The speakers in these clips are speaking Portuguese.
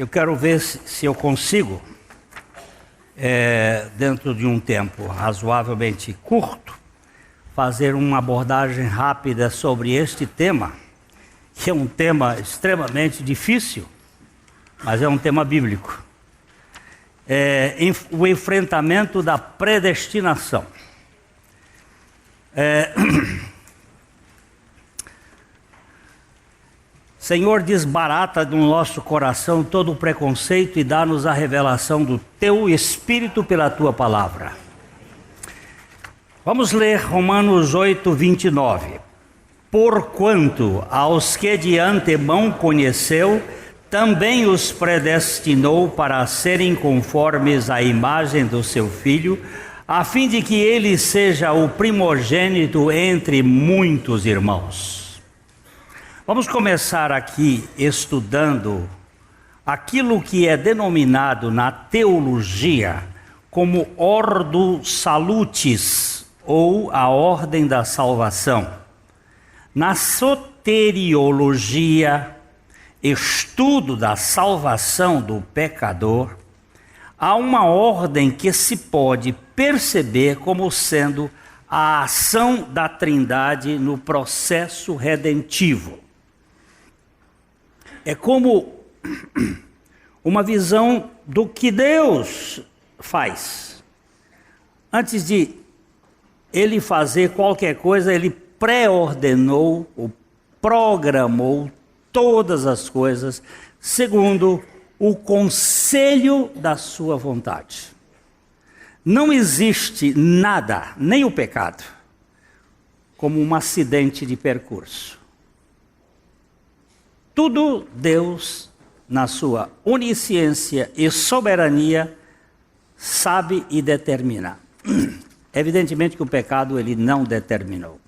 Eu quero ver se eu consigo, dentro de um tempo razoavelmente curto, fazer uma abordagem rápida sobre este tema, que é um tema extremamente difícil, mas é um tema bíblico. O enfrentamento da predestinação. Senhor, desbarata do nosso coração todo o preconceito e dá-nos a revelação do Teu Espírito pela Tua Palavra. Vamos ler Romanos 8, 29. Porquanto aos que de antemão conheceu, também os predestinou para serem conformes à imagem do seu Filho, a fim de que ele seja o primogênito entre muitos irmãos. Vamos começar aqui estudando aquilo que é denominado na teologia como Ordo Salutis, ou a ordem da salvação. Na soteriologia, estudo da salvação do pecador, há uma ordem que se pode perceber como sendo a ação da Trindade no processo redentivo. É como uma visão do que Deus faz. Antes de Ele fazer qualquer coisa, Ele pré-ordenou ou programou todas as coisas segundo o conselho da sua vontade. Não existe nada, nem o pecado, como um acidente de percurso. Tudo Deus, na sua onisciência e soberania, sabe e determina. Evidentemente que o pecado Ele não determinou.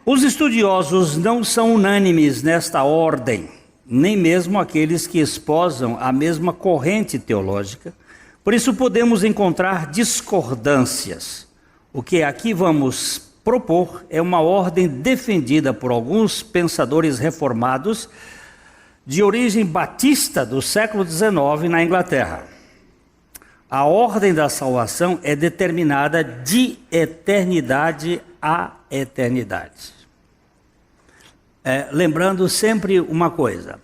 Os estudiosos não são unânimes nesta ordem, nem mesmo aqueles que esposam a mesma corrente teológica. Por isso podemos encontrar discordâncias. O que aqui vamos propor é uma ordem defendida por alguns pensadores reformados de origem batista do século XIX na Inglaterra. A ordem da salvação é determinada de eternidade a eternidade. Lembrando sempre uma coisa: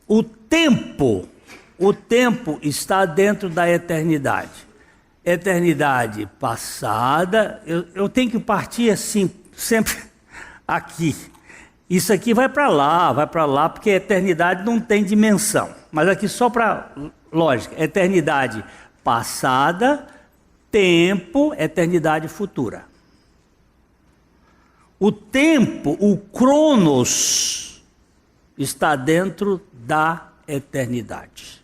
o tempo está dentro da eternidade. Eternidade passada, eu tenho que partir assim, sempre aqui. Isso aqui vai para lá, porque a eternidade não tem dimensão. Mas aqui só para lógica, eternidade passada, tempo, eternidade futura. O tempo, o cronos, está dentro da eternidade.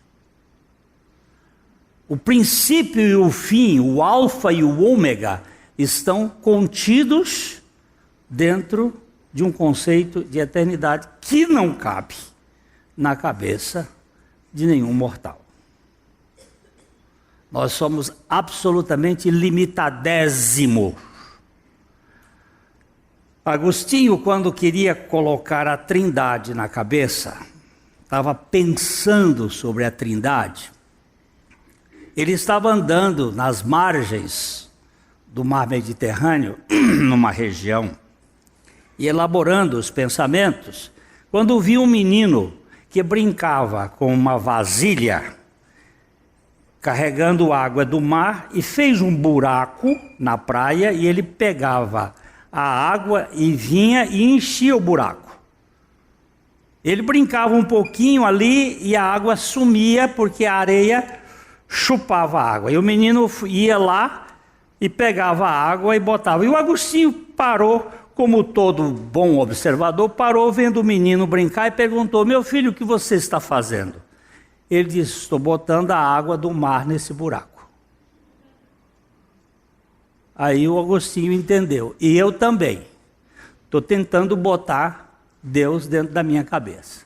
O princípio e o fim, o alfa e o ômega, estão contidos dentro de um conceito de eternidade que não cabe na cabeça de nenhum mortal. Nós somos absolutamente limitadésimo. Agostinho, quando queria colocar a Trindade na cabeça, estava pensando sobre a Trindade. Ele estava andando nas margens do mar Mediterrâneo, numa região, e elaborando os pensamentos, quando viu um menino que brincava com uma vasilha, carregando água do mar, e fez um buraco na praia, e ele pegava a água e vinha e enchia o buraco. Ele brincava um pouquinho ali e a água sumia, porque a areia chupava a água. E o menino ia lá e pegava a água e botava. E o Agostinho parou, como todo bom observador, parou vendo o menino brincar e perguntou: meu filho, o que você está fazendo? Ele disse: estou botando a água do mar nesse buraco. Aí o Agostinho entendeu. E eu também. Estou tentando botar Deus dentro da minha cabeça.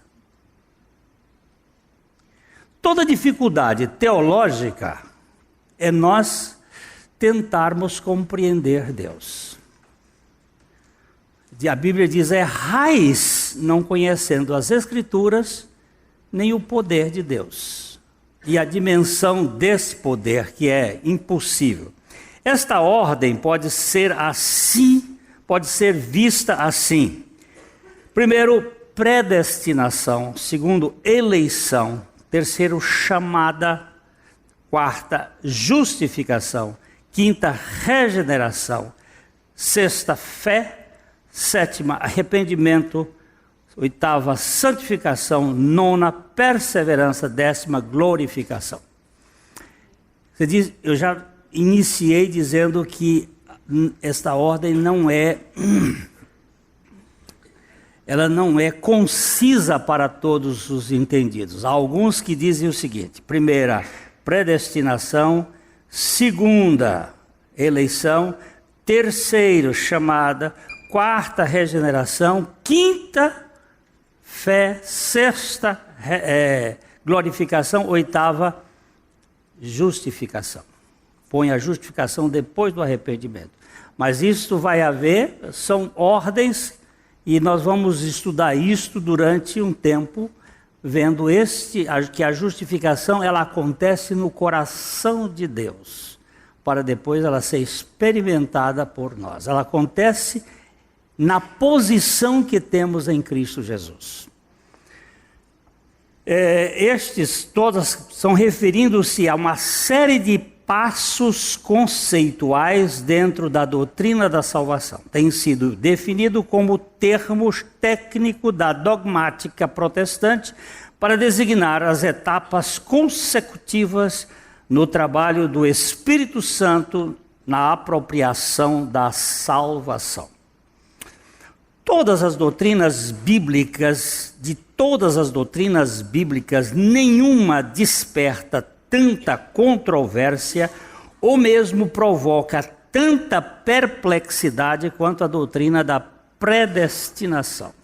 Toda dificuldade teológica é nós tentarmos compreender Deus. A Bíblia diz: errais não conhecendo as Escrituras nem o poder de Deus. E a dimensão desse poder que é impossível. Esta ordem pode ser assim, pode ser vista assim. Primeiro, predestinação. Segundo, eleição. Terceiro, chamada. Quarta, justificação. Quinta, regeneração. Sexta, fé. Sétima, arrependimento. Oitava, santificação. Nona, perseverança. Décima, glorificação. Você diz, eu já iniciei dizendo que esta ordem ela não é concisa para todos os entendidos. Há alguns que dizem o seguinte: primeira, predestinação. Segunda, eleição. Terceiro, chamada. Quarta, regeneração. Quinta, fé. Sexta, glorificação. Oitava, justificação. Põe a justificação depois do arrependimento. Mas isto vai haver, são ordens, e nós vamos estudar isto durante um tempo, vendo que a justificação ela acontece no coração de Deus, para depois ela ser experimentada por nós. Ela acontece na posição que temos em Cristo Jesus. Estes todos são referindo-se a uma série de passos conceituais dentro da doutrina da salvação. Tem sido definido como termo técnico da dogmática protestante para designar as etapas consecutivas no trabalho do Espírito Santo na apropriação da salvação. Todas as doutrinas bíblicas, de todas as doutrinas bíblicas, nenhuma desperta tanta controvérsia ou mesmo provoca tanta perplexidade quanto a doutrina da predestinação.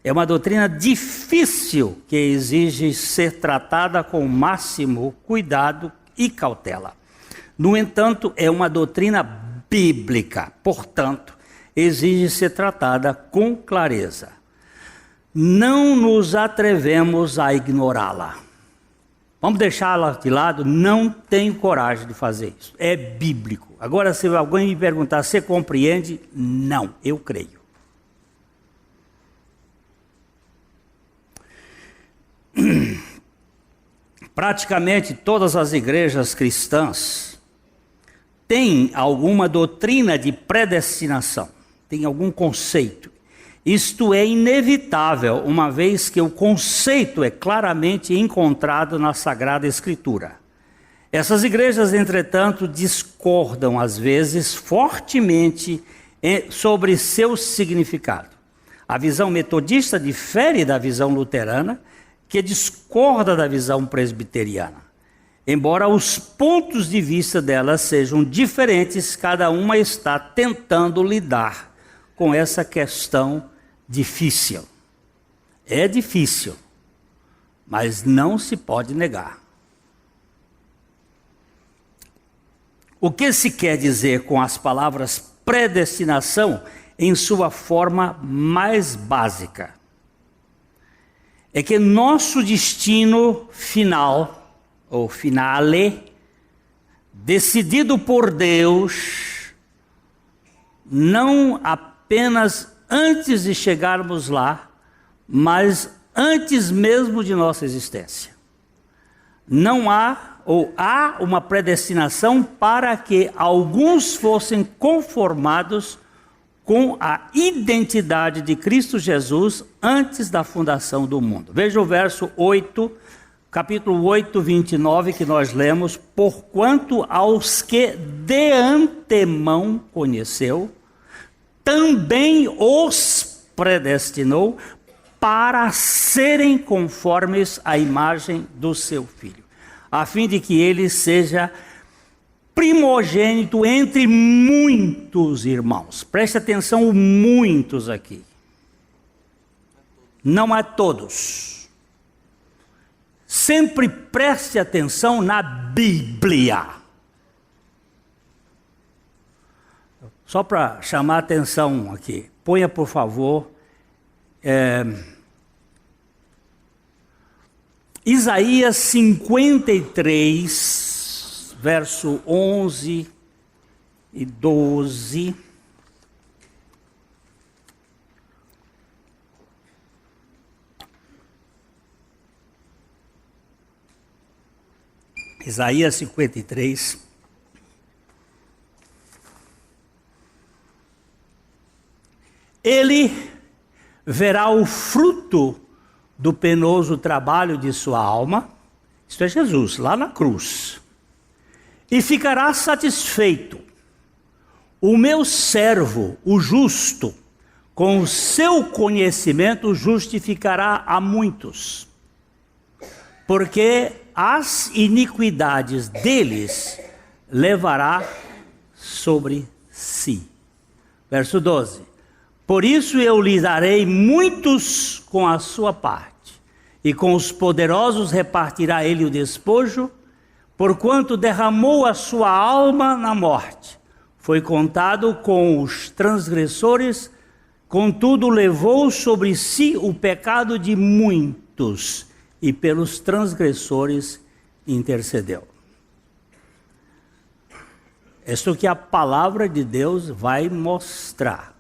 É uma doutrina difícil que exige ser tratada com o máximo cuidado e cautela. No entanto, é uma doutrina bíblica, portanto, exige ser tratada com clareza. Não nos atrevemos a ignorá-la. Vamos deixá-la de lado? Não tenho coragem de fazer isso. É bíblico. Agora, se alguém me perguntar, você compreende? Não, eu creio. Praticamente todas as igrejas cristãs têm alguma doutrina de predestinação, tem algum conceito. Isto é inevitável, uma vez que o conceito é claramente encontrado na Sagrada Escritura. Essas igrejas, entretanto, discordam às vezes fortemente sobre seu significado. A visão metodista difere da visão luterana, que discorda da visão presbiteriana. Embora os pontos de vista delas sejam diferentes, cada uma está tentando lidar com essa questão difícil. É difícil, mas não se pode negar. O que se quer dizer com as palavras predestinação em sua forma mais básica? É que nosso destino final, ou finale, decidido por Deus, não apenas antes de chegarmos lá, mas antes mesmo de nossa existência. Não há, ou há uma predestinação para que alguns fossem conformados com a identidade de Cristo Jesus antes da fundação do mundo. Veja o verso 8, capítulo 8, 29, que nós lemos: porquanto aos que de antemão conheceu, também os predestinou para serem conformes à imagem do seu Filho, a fim de que ele seja primogênito entre muitos irmãos. Preste atenção, o muitos aqui. Não é todos. Sempre preste atenção na Bíblia. Só para chamar a atenção aqui, ponha por favor Isaías 53, verso 11 e 12. Isaías 53. Ele verá o fruto do penoso trabalho de sua alma, isto é Jesus, lá na cruz, e ficará satisfeito. O meu servo, o justo, com o seu conhecimento justificará a muitos, porque as iniquidades deles levará sobre si. Verso 12. Por isso eu lhe darei muitos com a sua parte, e com os poderosos repartirá ele o despojo, porquanto derramou a sua alma na morte. Foi contado com os transgressores, contudo levou sobre si o pecado de muitos, e pelos transgressores intercedeu. Isto que a palavra de Deus vai mostrar.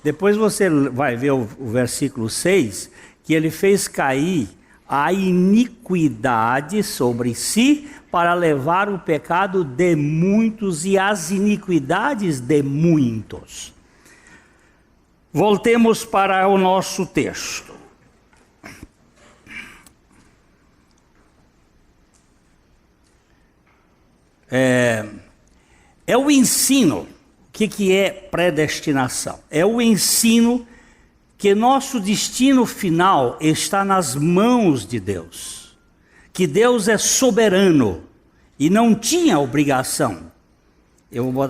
Depois você vai ver o versículo 6, que ele fez cair a iniquidade sobre si para levar o pecado de muitos e as iniquidades de muitos. Voltemos para o nosso texto. É o ensino. O que é predestinação? É o ensino que nosso destino final está nas mãos de Deus. Que Deus é soberano e não tinha obrigação,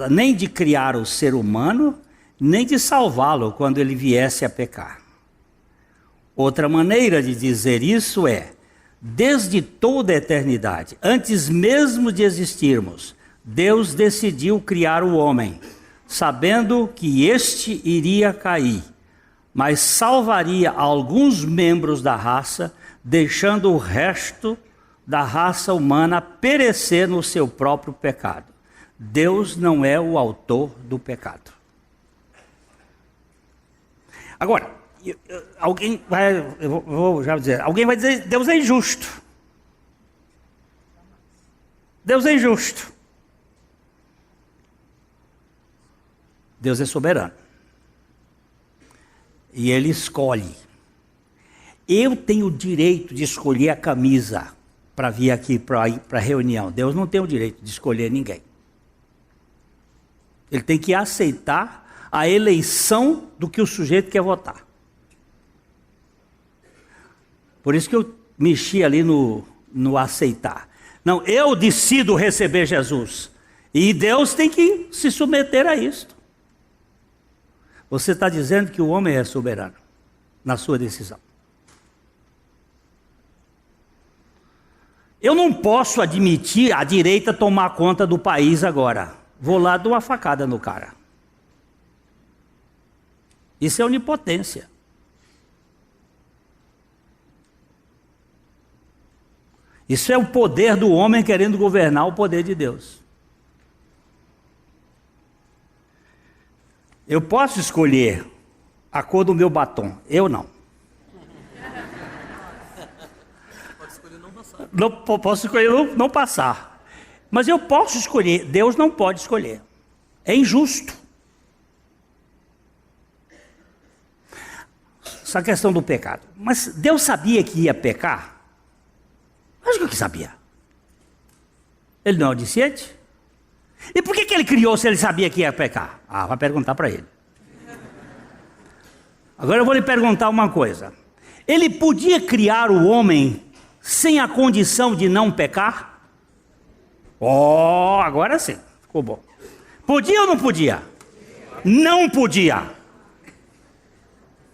nem de criar o ser humano, nem de salvá-lo quando ele viesse a pecar. Outra maneira de dizer isso é: desde toda a eternidade, antes mesmo de existirmos, Deus decidiu criar o homem, sabendo que este iria cair, mas salvaria alguns membros da raça, deixando o resto da raça humana perecer no seu próprio pecado. Deus não é o autor do pecado. Agora, alguém vai dizer, Deus é injusto. Deus é injusto. Deus é soberano. E Ele escolhe. Eu tenho o direito de escolher a camisa para vir aqui para a reunião. Deus não tem o direito de escolher ninguém. Ele tem que aceitar a eleição do que o sujeito quer votar. Por isso que eu mexi ali no aceitar. Não, eu decido receber Jesus. E Deus tem que se submeter a isto. Você está dizendo que o homem é soberano na sua decisão. Eu não posso admitir a direita tomar conta do país agora. Vou lá dar uma facada no cara. Isso é onipotência. Isso é o poder do homem querendo governar o poder de Deus. Eu posso escolher a cor do meu batom, eu não. Pode escolher não passar. Não posso escolher não passar. Mas eu posso escolher, Deus não pode escolher. É injusto. Essa questão do pecado. Mas Deus sabia que ia pecar? Acho que sabia. Ele não é onisciente? E por que ele criou se ele sabia que ia pecar? Vai perguntar para ele. Agora eu vou lhe perguntar uma coisa. Ele podia criar o homem sem a condição de não pecar? Agora sim, ficou bom. Podia ou não podia? Não podia.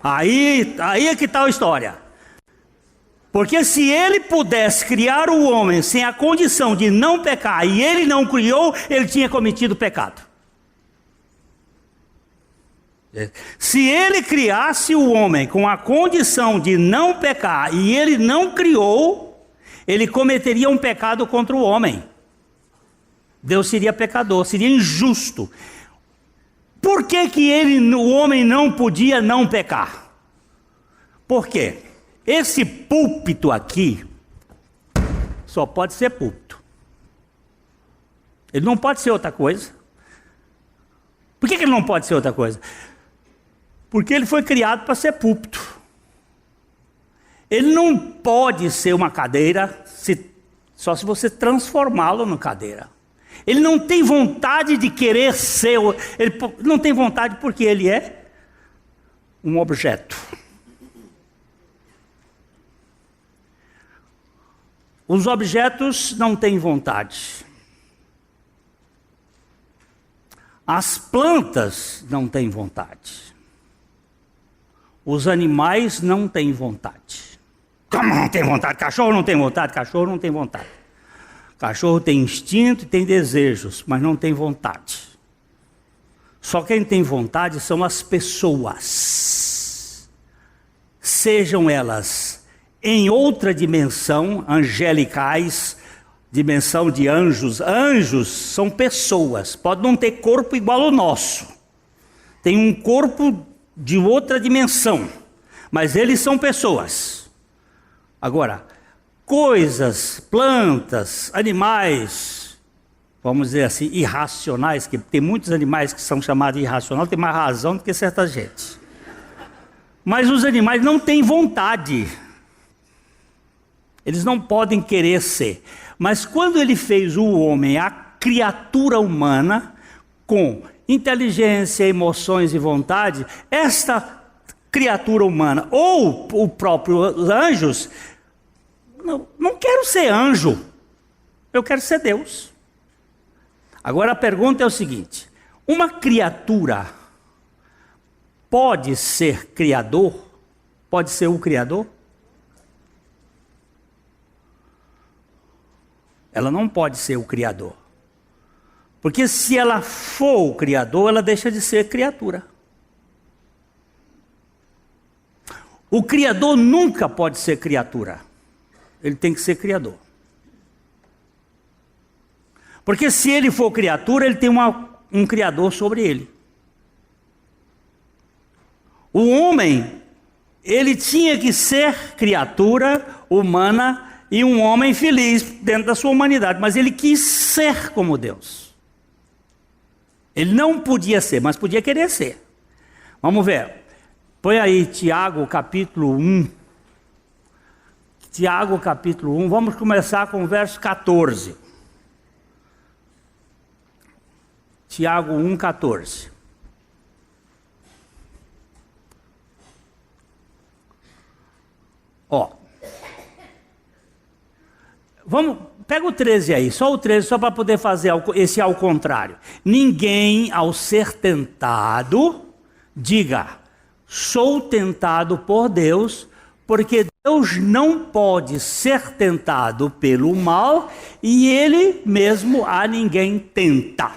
Aí é que está a história. Porque se ele pudesse criar o homem sem a condição de não pecar, e ele não criou, ele tinha cometido pecado. Se ele criasse o homem com a condição de não pecar, e ele não criou, ele cometeria um pecado contra o homem. Deus seria pecador, seria injusto. Por que o homem não podia não pecar? Por quê? Esse púlpito aqui só pode ser púlpito. Ele não pode ser outra coisa. Por que ele não pode ser outra coisa? Porque ele foi criado para ser púlpito. Ele não pode ser uma cadeira, só se você transformá-lo numa cadeira. Ele não tem vontade de querer ser, ele não tem vontade porque ele é um objeto. Os objetos não têm vontade. As plantas não têm vontade. Os animais não têm vontade. Como não tem vontade? Cachorro não tem vontade? Cachorro não tem vontade. Cachorro tem instinto e tem desejos, mas não tem vontade. Só quem tem vontade são as pessoas. Sejam elas em outra dimensão, angelicais, dimensão de anjos. Anjos são pessoas, pode não ter corpo igual ao nosso. Tem um corpo de outra dimensão, mas eles são pessoas. Agora, coisas, plantas, animais, vamos dizer assim, irracionais, que tem muitos animais que são chamados de irracionais, tem mais razão do que certa gente. Mas os animais não têm vontade. Eles não podem querer ser. Mas quando ele fez o homem, a criatura humana, com inteligência, emoções e vontade, esta criatura humana, ou o próprio anjos, não quero ser anjo, eu quero ser Deus. Agora a pergunta é o seguinte: uma criatura pode ser criador? Pode ser o criador? Ela não pode ser o criador. Porque se ela for o criador, ela deixa de ser criatura. O criador nunca pode ser criatura. Ele tem que ser criador. Porque se ele for criatura, ele tem um criador sobre ele. O homem, ele tinha que ser criatura humana e um homem feliz dentro da sua humanidade, mas ele quis ser como Deus. Ele não podia ser, mas podia querer ser. Vamos ver. Põe aí Tiago capítulo 1. Tiago capítulo 1, vamos começar com o verso 14. Tiago 1, 14. Ó. Pega o 13 aí, só o 13, só para poder fazer esse ao contrário. Ninguém, ao ser tentado, diga, sou tentado por Deus, porque Deus não pode ser tentado pelo mal e Ele mesmo a ninguém tenta.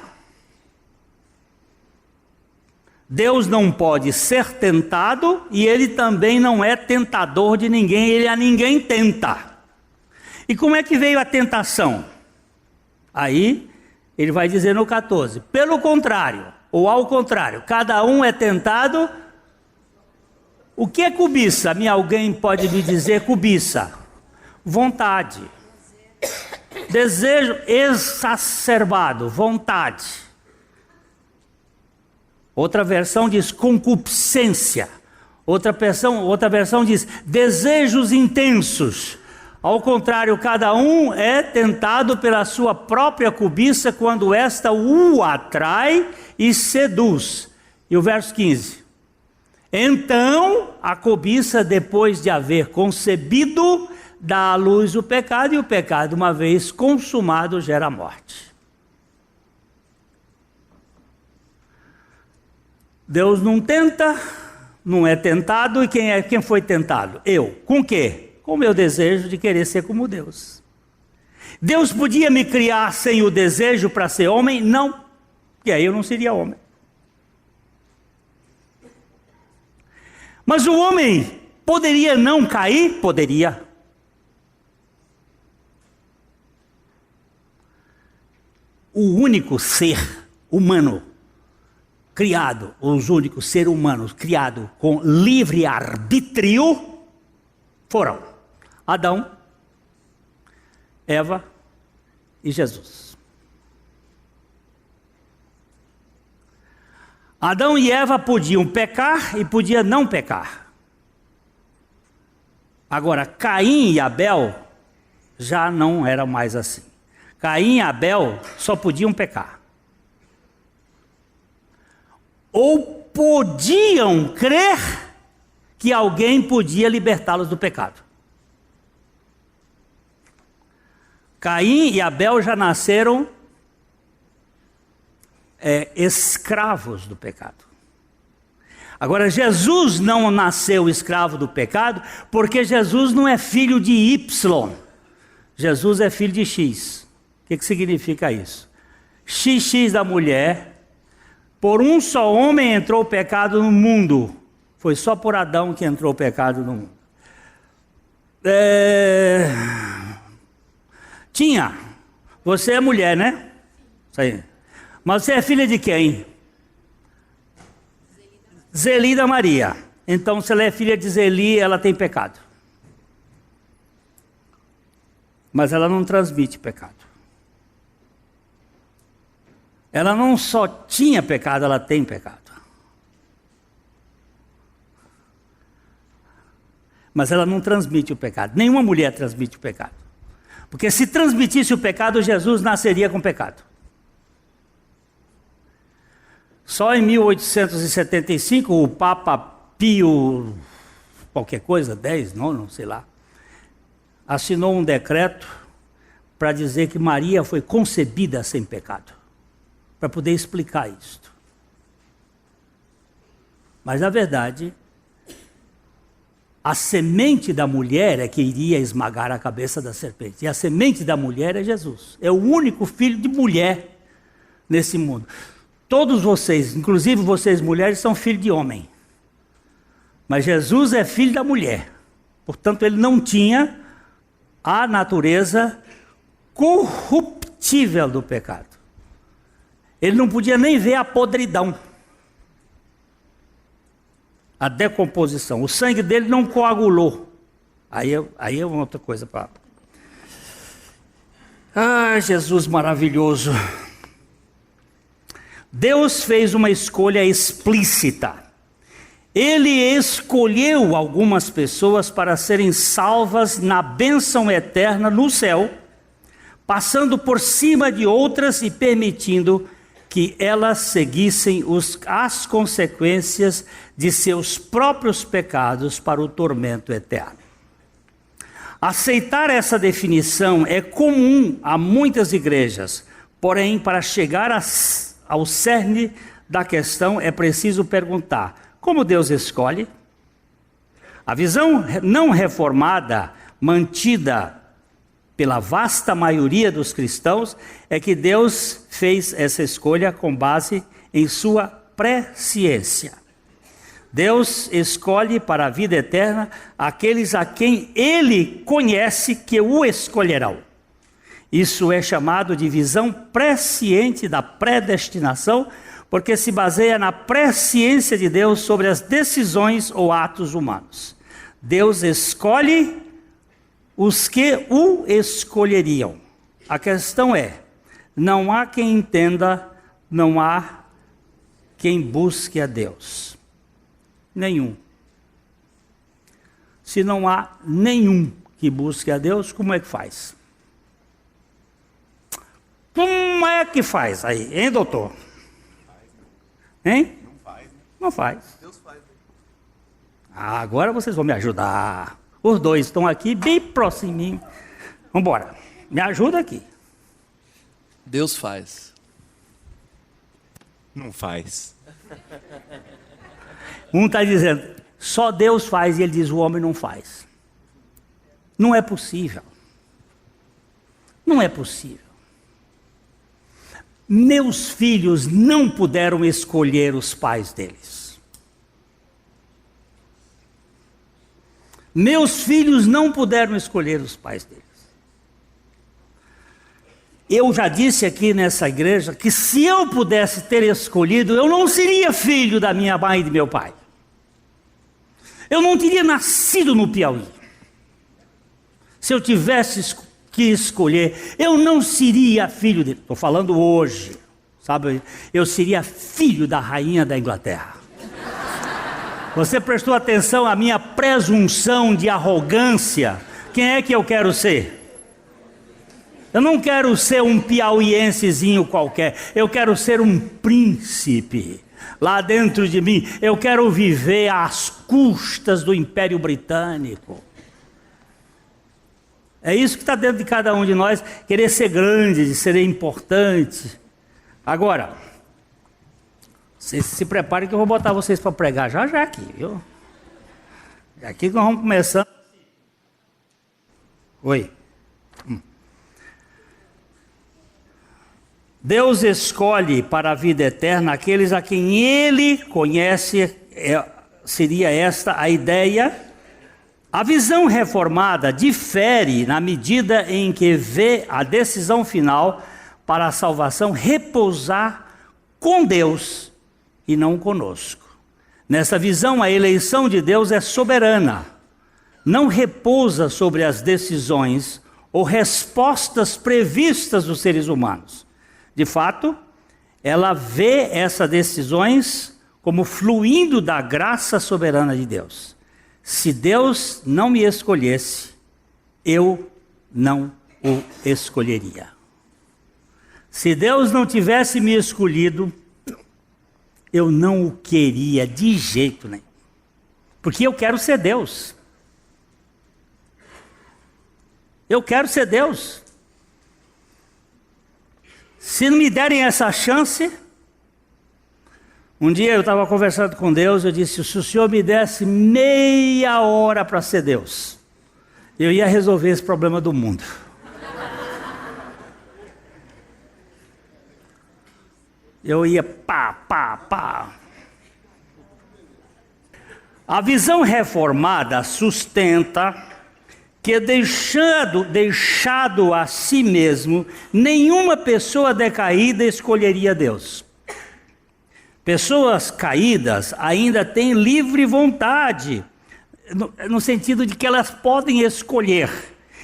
Deus não pode ser tentado e Ele também não é tentador de ninguém, Ele a ninguém tenta. E como é que veio a tentação? Aí, ele vai dizer no 14, pelo contrário, ou ao contrário, cada um é tentado. O que é cobiça? Alguém pode me dizer cobiça? Vontade. Desejo exacerbado, vontade. Outra versão diz concupiscência. Outra versão diz desejos intensos. Ao contrário, cada um é tentado pela sua própria cobiça quando esta o atrai e seduz. E o verso 15. Então, a cobiça, depois de haver concebido, dá à luz o pecado, e o pecado, uma vez consumado, gera morte. Deus não tenta, não é tentado, e quem foi tentado? Eu. Com o quê? Com o meu desejo de querer ser como Deus. Deus podia me criar sem o desejo para ser homem? Não, porque aí eu não seria homem. Mas o homem poderia não cair? Poderia. único ser humano criado, os únicos seres humanos criados com livre arbítrio foram Adão, Eva e Jesus. Adão e Eva podiam pecar e podiam não pecar. Agora, Caim e Abel já não era mais assim. Caim e Abel só podiam pecar. Ou podiam crer que alguém podia libertá-los do pecado. Caim e Abel já nasceram escravos do pecado. Agora, Jesus não nasceu escravo do pecado, porque Jesus não é filho de Y. Jesus é filho de X. O que significa isso? XX da mulher. Por um só homem entrou o pecado no mundo. Foi só por Adão que entrou o pecado no mundo. Você é mulher, né? Isso aí. Mas você é filha de quem? Zeli da Maria. Então, se ela é filha de Zeli, ela tem pecado. Mas ela não transmite pecado. Ela não só tinha pecado, ela tem pecado. Mas ela não transmite o pecado. Nenhuma mulher transmite o pecado. Porque se transmitisse o pecado, Jesus nasceria com pecado. Só em 1875, o Papa Pio, qualquer coisa, 10, não sei lá, assinou um decreto para dizer que Maria foi concebida sem pecado. Para poder explicar isto. Mas, na verdade, a semente da mulher é que iria esmagar a cabeça da serpente. E a semente da mulher é Jesus. É o único filho de mulher nesse mundo. Todos vocês, inclusive vocês mulheres, são filhos de homem. Mas Jesus é filho da mulher. Portanto, ele não tinha a natureza corruptível do pecado. Ele não podia nem ver a podridão, a decomposição. O sangue dele não coagulou. Aí é uma outra coisa para... Jesus maravilhoso. Deus fez uma escolha explícita. Ele escolheu algumas pessoas para serem salvas na bênção eterna no céu, passando por cima de outras e permitindo que elas seguissem as consequências de seus próprios pecados para o tormento eterno. Aceitar essa definição é comum a muitas igrejas, porém, para chegar ao cerne da questão é preciso perguntar: como Deus escolhe? A visão não reformada, mantida pela vasta maioria dos cristãos, é que Deus fez essa escolha com base em sua presciência. Deus escolhe para a vida eterna aqueles a quem Ele conhece que o escolherão. Isso é chamado de visão presciente da predestinação, porque se baseia na presciência de Deus sobre as decisões ou atos humanos. Deus escolhe os que o escolheriam. A questão é, não há quem entenda, não há quem busque a Deus. Nenhum. Se não há nenhum que busque a Deus, como é que faz? Como é que faz aí, hein, doutor? Hein? Não faz, né? Não faz. Deus faz. Agora vocês vão me ajudar. Os dois estão aqui bem próximos. Vamos embora. Me ajuda aqui. Deus faz. Não faz. Um está dizendo, só Deus faz, e ele diz, o homem não faz. Não é possível. Não é possível. Meus filhos não puderam escolher os pais deles. Meus filhos não puderam escolher os pais deles. eu já disse aqui nessa igreja que se eu pudesse ter escolhido, eu não seria filho da minha mãe e do meu pai. Eu não teria nascido no Piauí. Se eu tivesse que escolher, eu não seria filho dele. Estou falando hoje, sabe? Eu seria filho da rainha da Inglaterra. Você prestou atenção à minha presunção de arrogância? Quem é que eu quero ser? Eu não quero ser um piauiensezinho qualquer. Eu quero ser um príncipe. Lá dentro de mim, eu quero viver às custas do Império Britânico. É isso que está dentro de cada um de nós, querer ser grande, de ser importante. Agora, vocês se preparem que eu vou botar vocês para pregar já aqui, viu? É aqui que nós vamos começando. Oi. Deus escolhe para a vida eterna aqueles a quem Ele conhece, seria esta a ideia. A visão reformada difere na medida em que vê a decisão final para a salvação repousar com Deus e não conosco. Nessa visão, a eleição de Deus é soberana, não repousa sobre as decisões ou respostas previstas dos seres humanos. De fato, ela vê essas decisões como fluindo da graça soberana de Deus. Se Deus não me escolhesse, eu não o escolheria. Se Deus não tivesse me escolhido, eu não o queria de jeito nenhum. Porque eu quero ser Deus. Eu quero ser Deus. Se não me derem essa chance, um dia eu estava conversando com Deus, eu disse, se o Senhor me desse meia hora para ser Deus, eu ia resolver esse problema do mundo. Eu ia pá. A visão reformada sustenta que deixado a si mesmo, nenhuma pessoa decaída escolheria Deus. Pessoas caídas ainda têm livre vontade, no sentido de que elas podem escolher,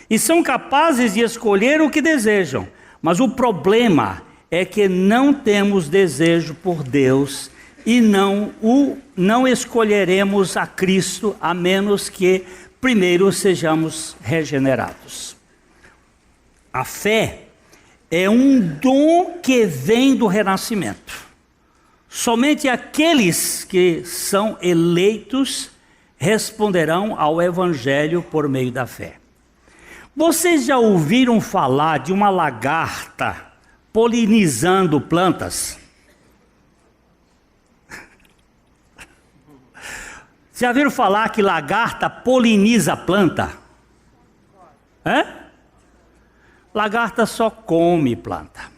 e são capazes de escolher o que desejam. Mas o problema é que não temos desejo por Deus e não escolheremos a Cristo, a menos que primeiro sejamos regenerados. A fé é um dom que vem do renascimento. Somente aqueles que são eleitos responderão ao Evangelho por meio da fé. Vocês já ouviram falar de uma lagarta polinizando plantas? Já viram falar que lagarta poliniza planta? Lagarta só come planta.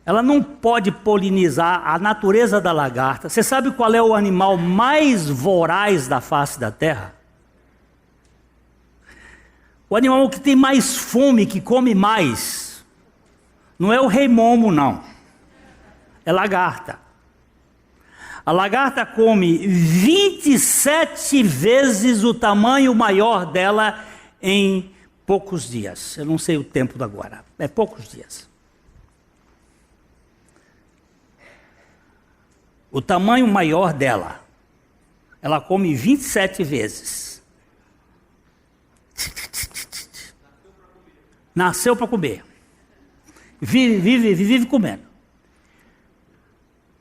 Ela não pode polinizar a natureza da lagarta. Você sabe qual é o animal mais voraz da face da terra? O animal que tem mais fome, que come mais. Não é o rei momo, não. É lagarta. A lagarta come 27 vezes o tamanho maior dela em poucos dias. Eu não sei o tempo de agora. É poucos dias. O tamanho maior dela. Ela come 27 vezes. Nasceu para comer. Vive comendo.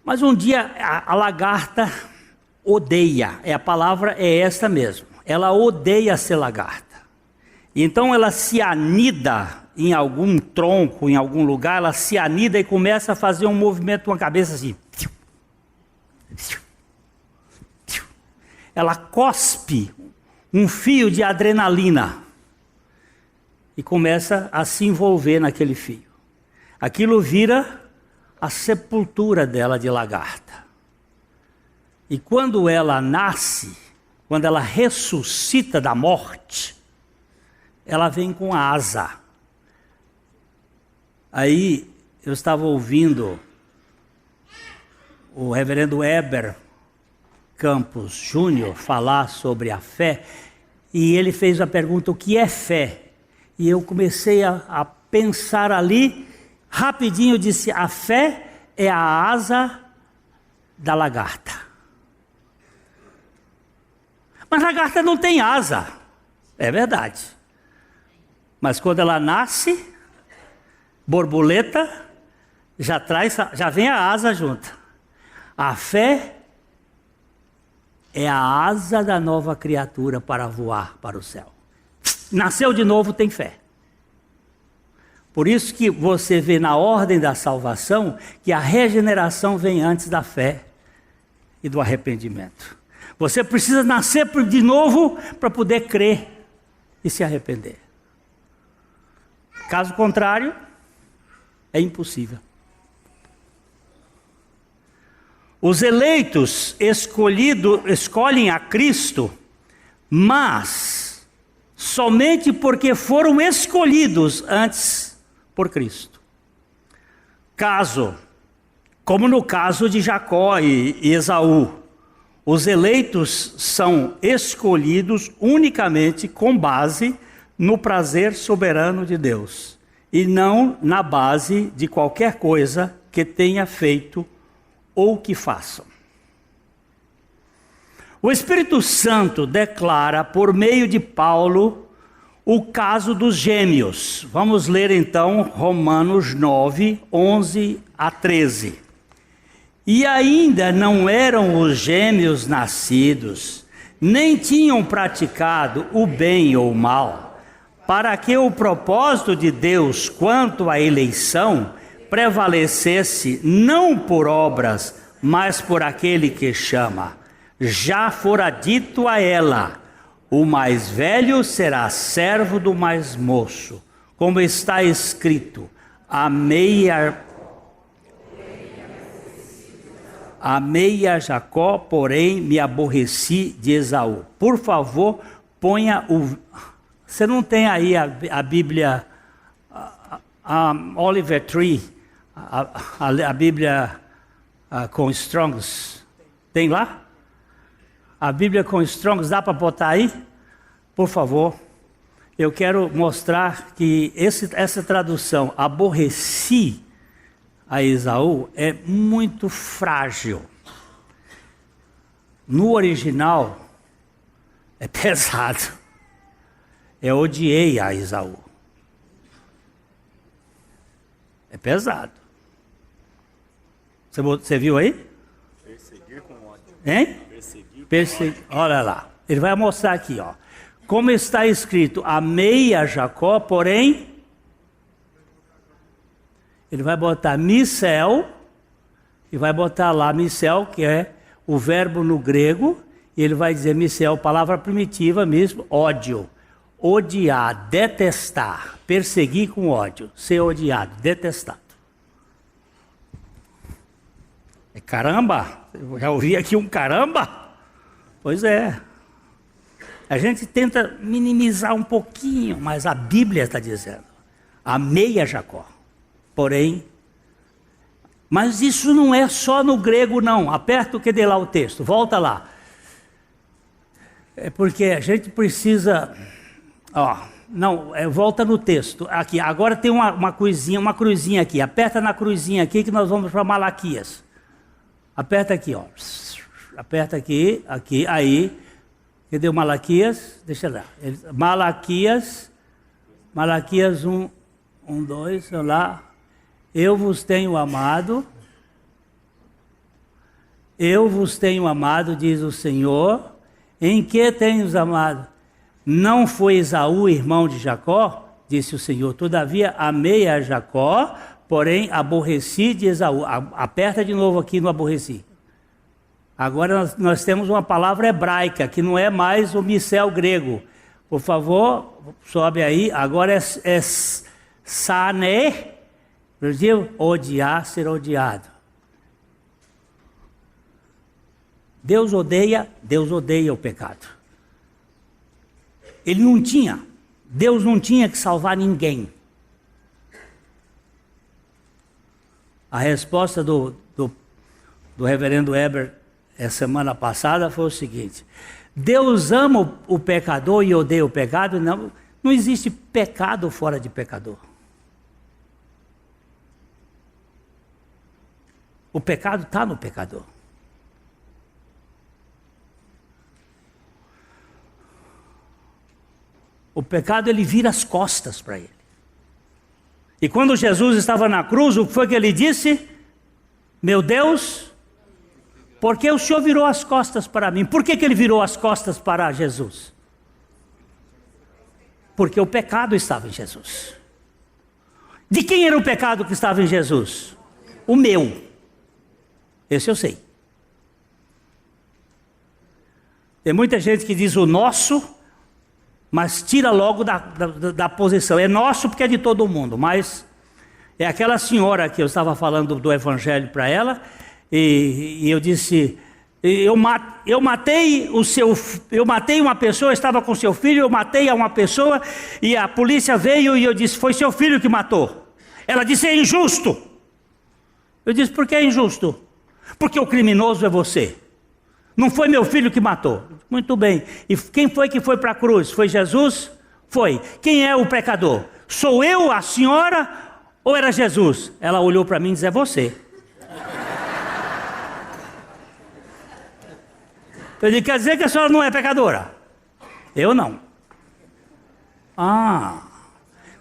Mas um dia a lagarta odeia, a palavra é esta mesmo, ela odeia ser lagarta. Então ela se anida em algum tronco, em algum lugar, ela se anida e começa a fazer um movimento com a cabeça assim. Ela cospe um fio de adrenalina e começa a se envolver naquele fio. Aquilo vira a sepultura dela de lagarta. E quando ela nasce, quando ela ressuscita da morte, ela vem com asa. Aí eu estava ouvindo o reverendo Heber Campos Júnior falar sobre a fé, e ele fez a pergunta: o que é fé? E eu comecei a pensar ali, rapidinho eu disse: a fé é a asa da lagarta. Mas a lagarta não tem asa, é verdade. Mas quando ela nasce, borboleta, já vem a asa junto. A fé é a asa da nova criatura para voar para o céu. Nasceu de novo, tem fé. Por isso que você vê na ordem da salvação que a regeneração vem antes da fé e do arrependimento. Você precisa nascer de novo para poder crer e se arrepender. Caso contrário, é impossível. Os eleitos escolhem a Cristo, mas somente porque foram escolhidos antes por Cristo. Como no caso de Jacó e Esaú, os eleitos são escolhidos unicamente com base no prazer soberano de Deus, e não na base de qualquer coisa que tenha feito ou que façam. O Espírito Santo declara por meio de Paulo o caso dos gêmeos. Vamos ler então Romanos 9, 11 a 13. E ainda não eram os gêmeos nascidos, nem tinham praticado o bem ou o mal, para que o propósito de Deus quanto à eleição prevalecesse não por obras, mas por aquele que chama. Já fora dito a ela: o mais velho será servo do mais moço, como está escrito: amei a Jacó, porém me aborreci de Esaú. Por favor, ponha o... Você não tem aí a Bíblia, a Oliver Tree, a Bíblia com Strongs? Tem lá? A Bíblia com Strongs, dá para botar aí? Por favor. Eu quero mostrar que essa tradução, aborreci a Esaú, é muito frágil. No original, é pesado. Eu odiei a Esaú. É pesado. Você viu aí? Perseguir com ódio. Hein? Perseguir. Olha lá. Ele vai mostrar aqui, ó. Como está escrito: amei a Jacó, porém... Ele vai botar Micel, e vai botar lá Micel, que é o verbo no grego, e ele vai dizer Micel, palavra primitiva mesmo, ódio. Odiar, detestar, perseguir com ódio, ser odiado, detestado. É caramba? Eu já ouvi aqui um caramba? Pois é. A gente tenta minimizar um pouquinho, mas a Bíblia está dizendo: amei a Jacó. Porém, mas isso não é só no grego não. Aperta o que dê lá o texto, volta lá. É porque a gente precisa... volta no texto. Aqui, agora tem uma cruzinha aqui. Aperta na cruzinha aqui que nós vamos para Malaquias. Aperta aqui, ó. Aperta aqui, aí. Cadê o Malaquias? Deixa lá. Malaquias 1, 2, olha lá. Eu vos tenho amado, diz o Senhor. Em que tenho amado? Não foi Esaú irmão de Jacó? Disse o Senhor. Todavia amei a Jacó, porém aborreci de Esaú. Aperta de novo aqui no aborreci. Agora nós temos uma palavra hebraica, que não é mais o micel grego. Por favor, sobe aí. Agora é sané. Odiar, ser odiado. Deus odeia o pecado. Deus não tinha que salvar ninguém. A resposta do reverendo Heber semana passada foi o seguinte: Deus ama o pecador e odeia o pecado. Não existe pecado fora de pecador. O pecado está no pecador. O pecado, ele vira as costas para ele. E quando Jesus estava na cruz, o que foi que ele disse? Meu Deus, por que o Senhor virou as costas para mim? Por que ele virou as costas para Jesus? Porque o pecado estava em Jesus. De quem era o pecado que estava em Jesus? O meu. Esse eu sei. Tem muita gente que diz o nosso, mas tira logo da posição. É nosso porque é de todo mundo, mas é aquela senhora que eu estava falando do evangelho para ela, e eu disse, eu matei uma pessoa, eu estava com seu filho, eu matei uma pessoa, e a polícia veio e eu disse, foi seu filho que matou. Ela disse, é injusto. Eu disse, por que é injusto? Porque o criminoso é você. Não foi meu filho que matou. Muito bem. E quem foi que foi para a cruz? Foi Jesus? Foi. Quem é o pecador? Sou eu, a senhora, ou era Jesus? Ela olhou para mim e disse, é você. Eu disse, quer dizer que a senhora não é pecadora? Eu não.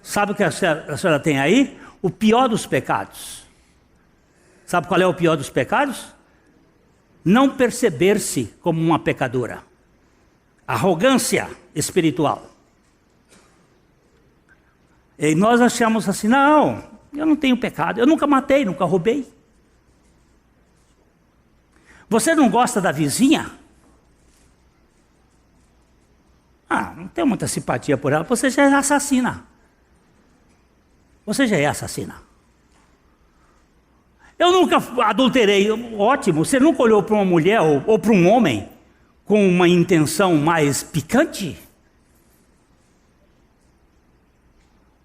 Sabe o que a senhora tem aí? O pior dos pecados. Sabe qual é o pior dos pecados? Não perceber-se como uma pecadora. Arrogância espiritual. E nós achamos assim, não, eu não tenho pecado, eu nunca matei, nunca roubei. Você não gosta da vizinha? Não tenho muita simpatia por ela, você já é assassina. Você já é assassina. Eu nunca adulterei. Ótimo, você nunca olhou para uma mulher ou para um homem com uma intenção mais picante?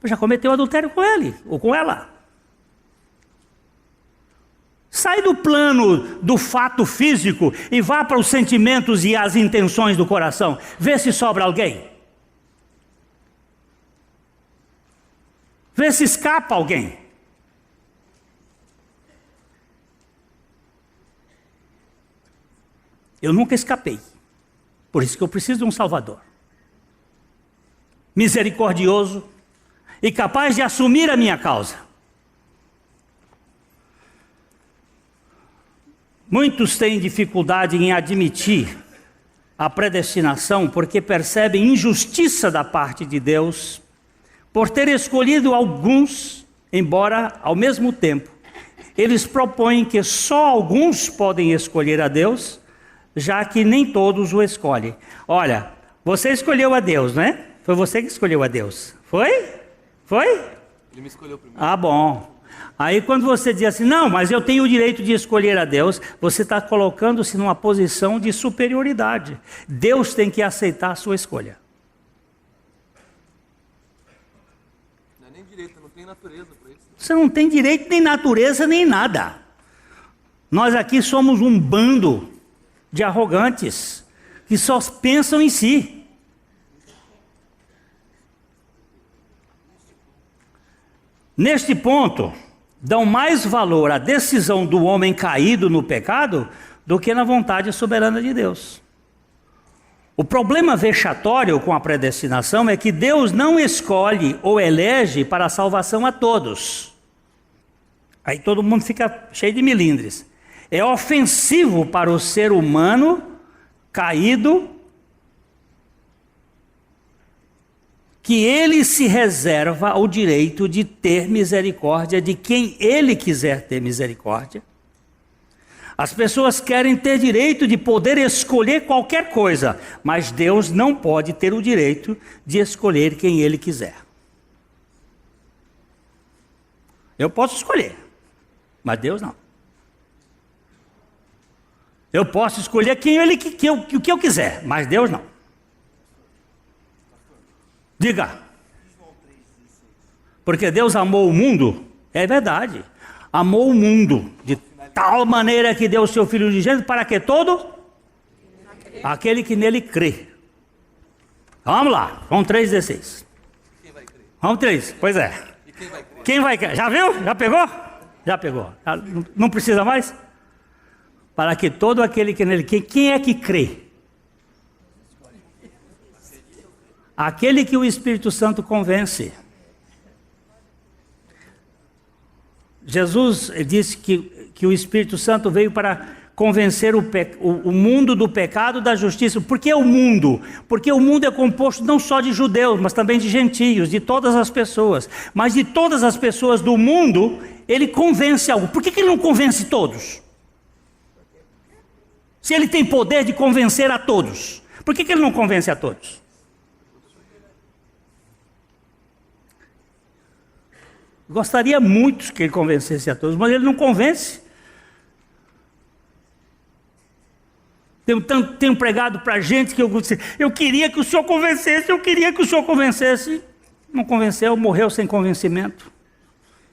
Você já cometeu adultério com ele ou com ela. Sai do plano do fato físico e vá para os sentimentos e as intenções do coração. Vê se sobra alguém. Vê se escapa alguém. Eu nunca escapei. Por isso que eu preciso de um Salvador. Misericordioso e capaz de assumir a minha causa. Muitos têm dificuldade em admitir a predestinação porque percebem injustiça da parte de Deus por ter escolhido alguns, embora ao mesmo tempo eles propõem que só alguns podem escolher a Deus, já que nem todos o escolhem. Olha, você escolheu a Deus, né? Foi você que escolheu a Deus. Foi? Foi? Ele me escolheu primeiro. Bom. Aí quando você diz assim, não, mas eu tenho o direito de escolher a Deus, você está colocando-se numa posição de superioridade. Deus tem que aceitar a sua escolha. Não é nem direito, não tem natureza para isso. Você não tem direito, nem natureza, nem nada. Nós aqui somos um bando de arrogantes que só pensam em si. Neste ponto, dão mais valor à decisão do homem caído no pecado do que na vontade soberana de Deus. O problema vexatório com a predestinação é que Deus não escolhe ou elege para a salvação a todos. Aí todo mundo fica cheio de melindres. É ofensivo para o ser humano caído que ele se reserva o direito de ter misericórdia de quem ele quiser ter misericórdia. As pessoas querem ter direito de poder escolher qualquer coisa, mas Deus não pode ter o direito de escolher quem ele quiser. Eu posso escolher, mas Deus não. Eu posso escolher quem o que eu quiser, mas Deus não. Diga. Porque Deus amou o mundo, é verdade. amou o mundo de tal maneira que deu o seu Filho unigênito para que todo aquele que nele crê. Vamos lá, João 3,16. Quem vai crer? Vamos 3, pois é. E quem vai crer? Quem vai crer? Já viu? Já pegou? Já pegou. Não precisa mais? Para que todo aquele que nele... Quem é que crê? Aquele que o Espírito Santo convence. Jesus disse que o Espírito Santo veio para convencer o mundo do pecado, da justiça. Por que o mundo? Porque o mundo é composto não só de judeus, mas também de gentios, de todas as pessoas. Mas de todas as pessoas do mundo, ele convence algo. Por que ele não convence todos? Se ele tem poder de convencer a todos, por que ele não convence a todos? Gostaria muito que ele convencesse a todos, mas ele não convence. Tenho pregado para gente que eu queria que o senhor convencesse, não convenceu, morreu sem convencimento.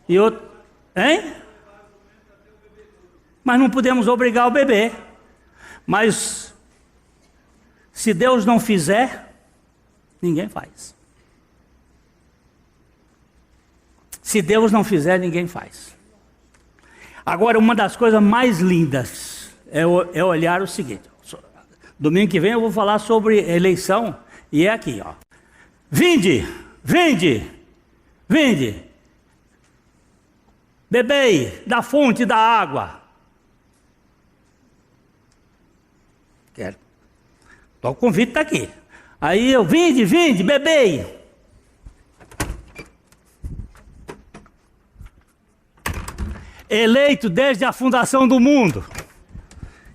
E outro, hein? Mas não podemos obrigar o bebê. Mas se Deus não fizer, ninguém faz. Se Deus não fizer, ninguém faz. Agora, uma das coisas mais lindas é olhar o seguinte. Domingo que vem eu vou falar sobre eleição, e é aqui, ó. Vinde, bebei da fonte da água. Quero. Então, o convite está aqui. Aí eu, vinde, bebei. Eleito desde a fundação do mundo.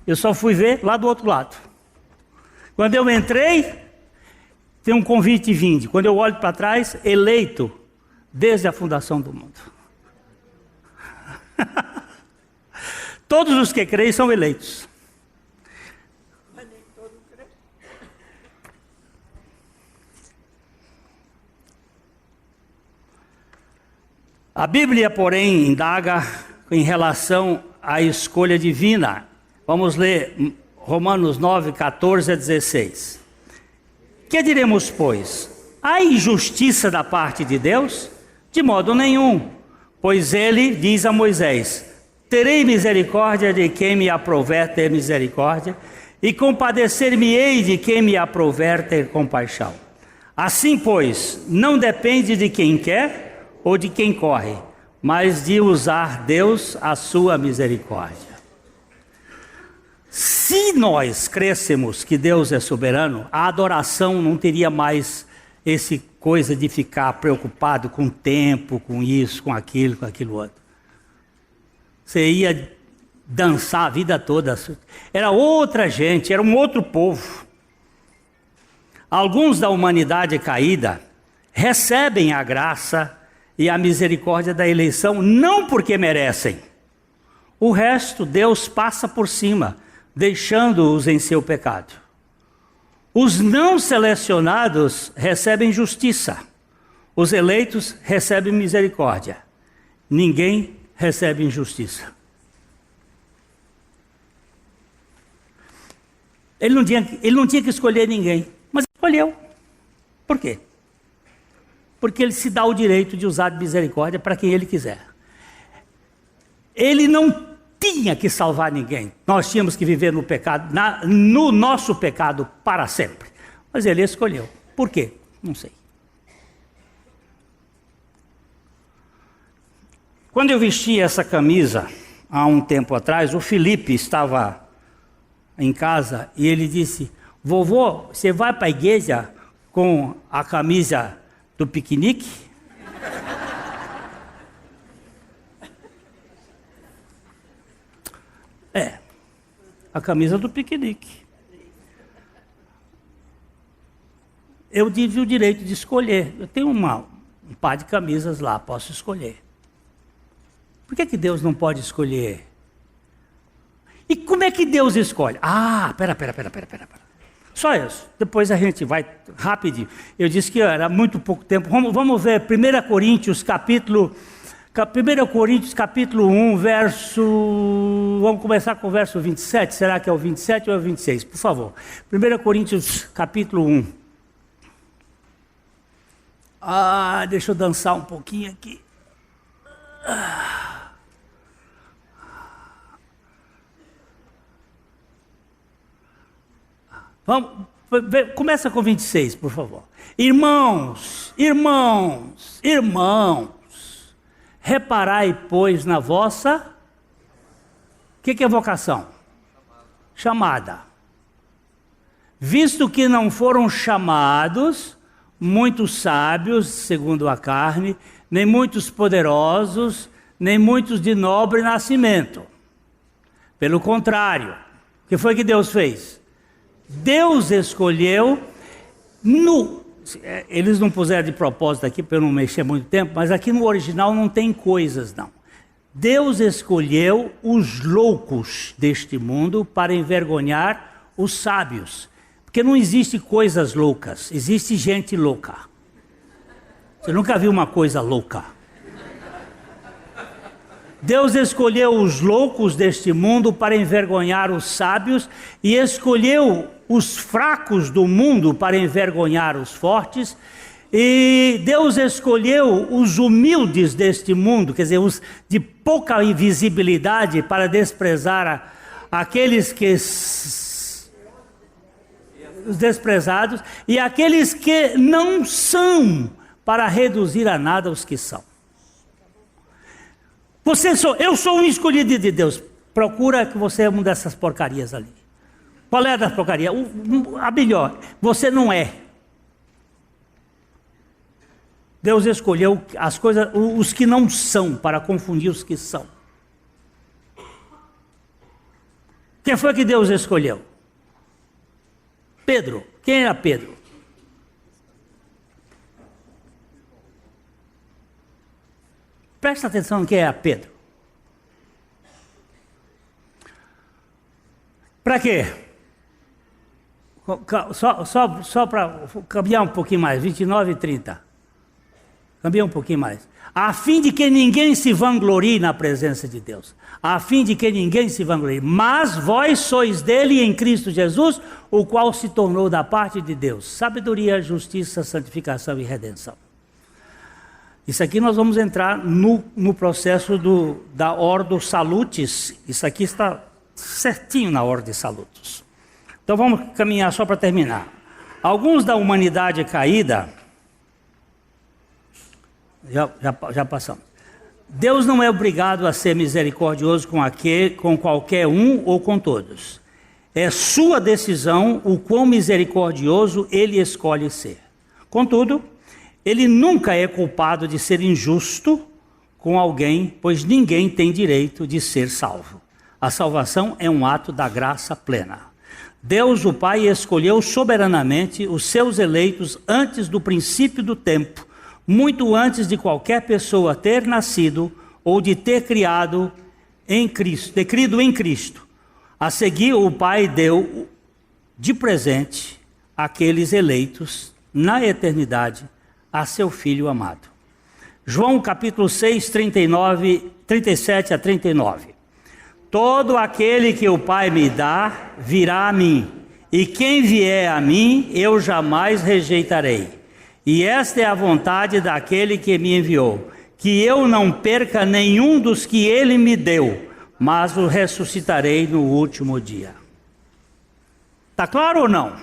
Eu só fui ver lá do outro lado. Quando eu entrei, tem um convite vinde. Quando eu olho para trás, eleito desde a fundação do mundo. Todos os que creem são eleitos. Mas nem todos creem. A Bíblia, porém, indaga em relação à escolha divina. Vamos ler Romanos 9, 14 a 16. Que diremos, pois? Há injustiça da parte de Deus? De modo nenhum. Pois ele diz a Moisés: terei misericórdia de quem me aprouver ter misericórdia, e compadecer-me-ei de quem me aprouver ter compaixão. Assim, pois, não depende de quem quer ou de quem corre, mas de usar Deus a sua misericórdia. Se nós crêssemos que Deus é soberano, a adoração não teria mais esse coisa de ficar preocupado com o tempo, com isso, com aquilo outro. Você ia dançar a vida toda. Era outra gente, era um outro povo. Alguns da humanidade caída recebem a graça e a misericórdia da eleição, não porque merecem. O resto, Deus passa por cima, deixando-os em seu pecado. Os não selecionados recebem justiça. Os eleitos recebem misericórdia. Ninguém recebe injustiça. Ele não tinha que escolher ninguém, mas escolheu. Por quê? Porque ele se dá o direito de usar misericórdia para quem ele quiser. Ele não tinha que salvar ninguém. Nós tínhamos que viver no pecado, no nosso pecado para sempre. Mas ele escolheu. Por quê? Não sei. Quando eu vesti essa camisa, há um tempo atrás, o Felipe estava em casa e ele disse: vovô, você vai para a igreja com a camisa do piquenique? É, a camisa do piquenique. Eu tive o direito de escolher. Eu tenho um par de camisas lá, posso escolher. Por que Deus não pode escolher? E como é que Deus escolhe? Pera. Só isso. Depois a gente vai rapidinho. Eu disse que era muito pouco tempo. Vamos ver 1 Coríntios capítulo 1 Coríntios capítulo 1, verso... Vamos começar com o verso 27. Será que é o 27 ou é o 26? Por favor. 1 Coríntios capítulo 1. Deixa eu dançar um pouquinho aqui. Vamos, começa com 26, por favor. Irmãos, reparai, pois, na vossa... O que é vocação? Chamada. Visto que não foram chamados muitos sábios, segundo a carne, nem muitos poderosos, nem muitos de nobre nascimento. Pelo contrário, o que foi que Deus fez? Deus escolheu, eles não puseram de propósito aqui para eu não mexer muito tempo, mas aqui no original não tem coisas não. Deus escolheu os loucos deste mundo para envergonhar os sábios. Porque não existe coisas loucas, existe gente louca. Você nunca viu uma coisa louca? Deus escolheu os loucos deste mundo para envergonhar os sábios e escolheu os fracos do mundo para envergonhar os fortes. E Deus escolheu os humildes deste mundo, quer dizer, os de pouca visibilidade, para desprezar aqueles que... os desprezados, e aqueles que não são, para reduzir a nada os que são. Eu sou um escolhido de Deus. Procura que você é uma dessas porcarias ali. Qual é a das porcarias? A melhor. Você não é. Deus escolheu as coisas, os que não são, para confundir os que são. Quem foi que Deus escolheu? Pedro. Quem era Pedro? Presta atenção em quem é Pedro. Para quê? Só para cambiar um pouquinho mais, 29 e 30. Cambiar um pouquinho mais. A fim de que ninguém se vanglorie na presença de Deus. A fim de que ninguém se vanglorie. Mas vós sois dele em Cristo Jesus, o qual se tornou da parte de Deus sabedoria, justiça, santificação e redenção. Isso aqui nós vamos entrar no processo da Ordo Salutis. Isso aqui está certinho na Ordo Salutis. Então vamos caminhar só para terminar. Alguns da humanidade caída... Já passamos. Deus não é obrigado a ser misericordioso com qualquer um ou com todos. É sua decisão o quão misericordioso ele escolhe ser. Contudo, ele nunca é culpado de ser injusto com alguém, pois ninguém tem direito de ser salvo. A salvação é um ato da graça plena. Deus, o Pai, escolheu soberanamente os seus eleitos antes do princípio do tempo, muito antes de qualquer pessoa ter nascido ou de ter criado em Cristo, ter crido em Cristo. A seguir, o Pai deu de presente aqueles eleitos na eternidade a seu Filho amado. João capítulo 6, 37 a 39. Todo aquele que o Pai me dá, virá a mim, e quem vier a mim, eu jamais rejeitarei. E esta é a vontade daquele que me enviou, que eu não perca nenhum dos que ele me deu, mas o ressuscitarei no último dia. Está claro ou não?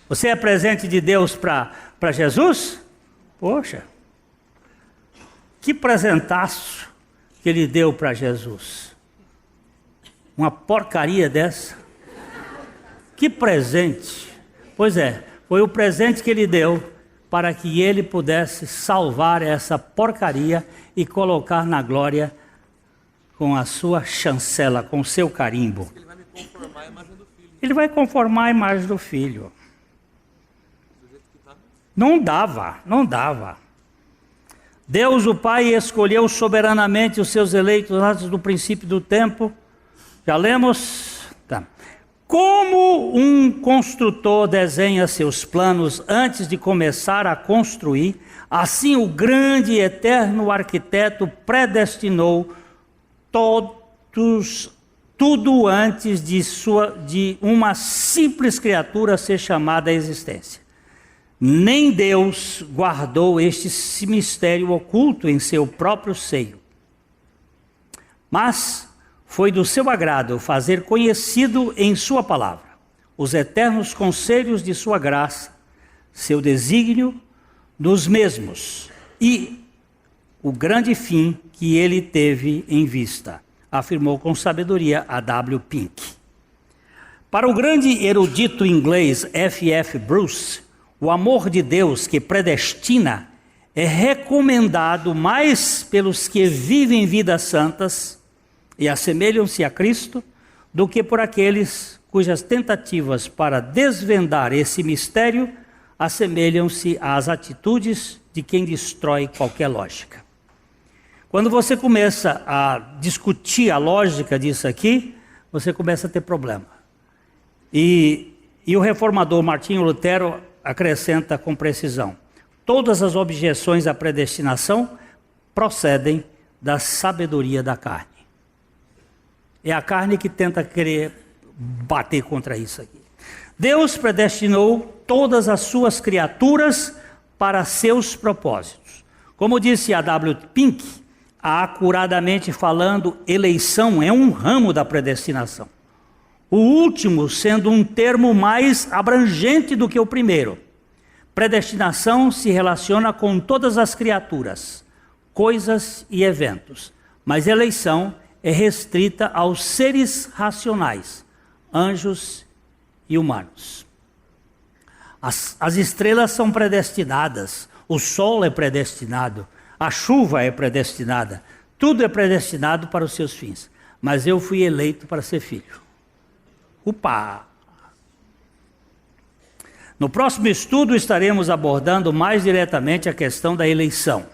Você é presente de Deus para Jesus? Poxa, que presentaço que ele deu para Jesus. Uma porcaria dessa. Que presente. Pois é, foi o presente que ele deu para que ele pudesse salvar essa porcaria e colocar na glória com a sua chancela, com o seu carimbo. Ele vai me conformar à imagem do filho. Ele vai conformar a imagem do filho. Não dava. Deus, o Pai, escolheu soberanamente os seus eleitos antes do princípio do tempo. Já lemos? Tá. Como um construtor desenha seus planos antes de começar a construir, assim o grande e eterno arquiteto predestinou tudo antes de uma simples criatura ser chamada à existência. Nem Deus guardou este mistério oculto em seu próprio seio, mas foi do seu agrado fazer conhecido em sua palavra os eternos conselhos de sua graça, seu desígnio dos mesmos e o grande fim que ele teve em vista, afirmou com sabedoria a W. Pink. Para o grande erudito inglês F.F. Bruce, o amor de Deus que predestina é recomendado mais pelos que vivem vidas santas e assemelham-se a Cristo, do que por aqueles cujas tentativas para desvendar esse mistério assemelham-se às atitudes de quem destrói qualquer lógica. Quando você começa a discutir a lógica disso aqui, você começa a ter problema. E o reformador Martinho Lutero acrescenta com precisão: todas as objeções à predestinação procedem da sabedoria da carne. É a carne que tenta querer bater contra isso aqui. Deus predestinou todas as suas criaturas para seus propósitos. Como disse a W. Pink, acuradamente falando, eleição é um ramo da predestinação. O último sendo um termo mais abrangente do que o primeiro. Predestinação se relaciona com todas as criaturas, coisas e eventos, mas eleição é restrita aos seres racionais, anjos e humanos. As estrelas são predestinadas, o sol é predestinado, a chuva é predestinada, tudo é predestinado para os seus fins. Mas eu fui eleito para ser filho. Upa! No próximo estudo estaremos abordando mais diretamente a questão da eleição.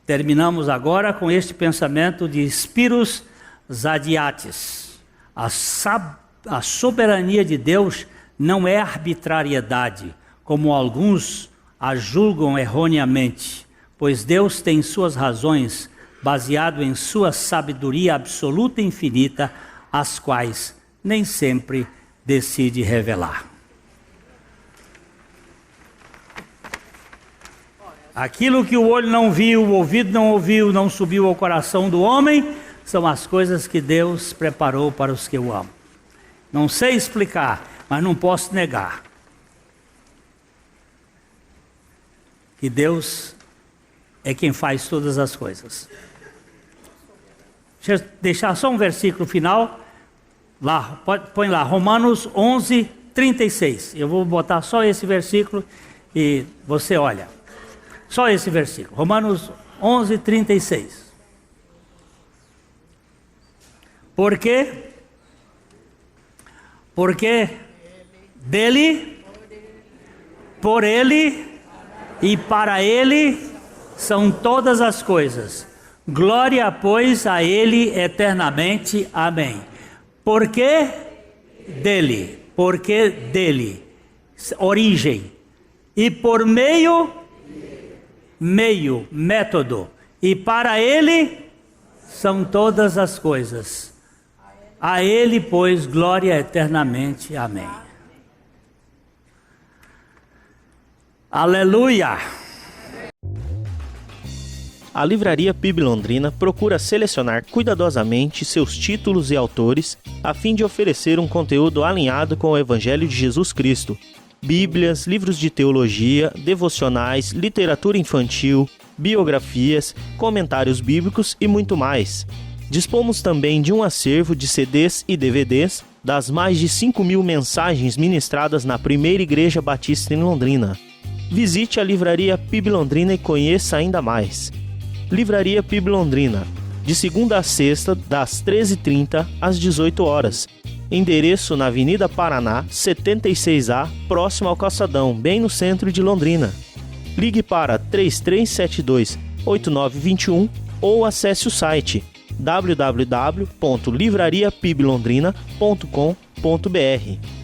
Terminamos agora com este pensamento de Spiros Zadiates. A soberania de Deus não é arbitrariedade, como alguns a julgam erroneamente, pois Deus tem suas razões baseado em sua sabedoria absoluta e infinita, as quais nem sempre decide revelar. Aquilo que o olho não viu, o ouvido não ouviu, não subiu ao coração do homem, são as coisas que Deus preparou para os que o amam. Não sei explicar, mas não posso negar que Deus é quem faz todas as coisas. Deixa eu deixar só um versículo final. Lá, põe lá, Romanos 11, 36. Eu vou botar só esse versículo e você olha. Só esse versículo. Romanos 11, 36. Por quê? Porque dele, por ele e para ele são todas as coisas. Glória, pois, a ele eternamente. Amém. Porque dele, origem, e por meio, método, e para ele são todas as coisas. A ele, pois, glória eternamente. Amém. Aleluia! A Livraria PIB Londrina procura selecionar cuidadosamente seus títulos e autores a fim de oferecer um conteúdo alinhado com o Evangelho de Jesus Cristo. Bíblias, livros de teologia, devocionais, literatura infantil, biografias, comentários bíblicos e muito mais. Dispomos também de um acervo de CDs e DVDs das mais de 5.000 mensagens ministradas na Primeira Igreja Batista em Londrina. Visite a Livraria PIB Londrina e conheça ainda mais. Livraria PIB Londrina, de segunda a sexta, das 13h30 às 18 horas. Endereço na Avenida Paraná, 76A, próximo ao Calçadão, bem no centro de Londrina. Ligue para 3372-8921 ou acesse o site www.livrariapiblondrina.com.br.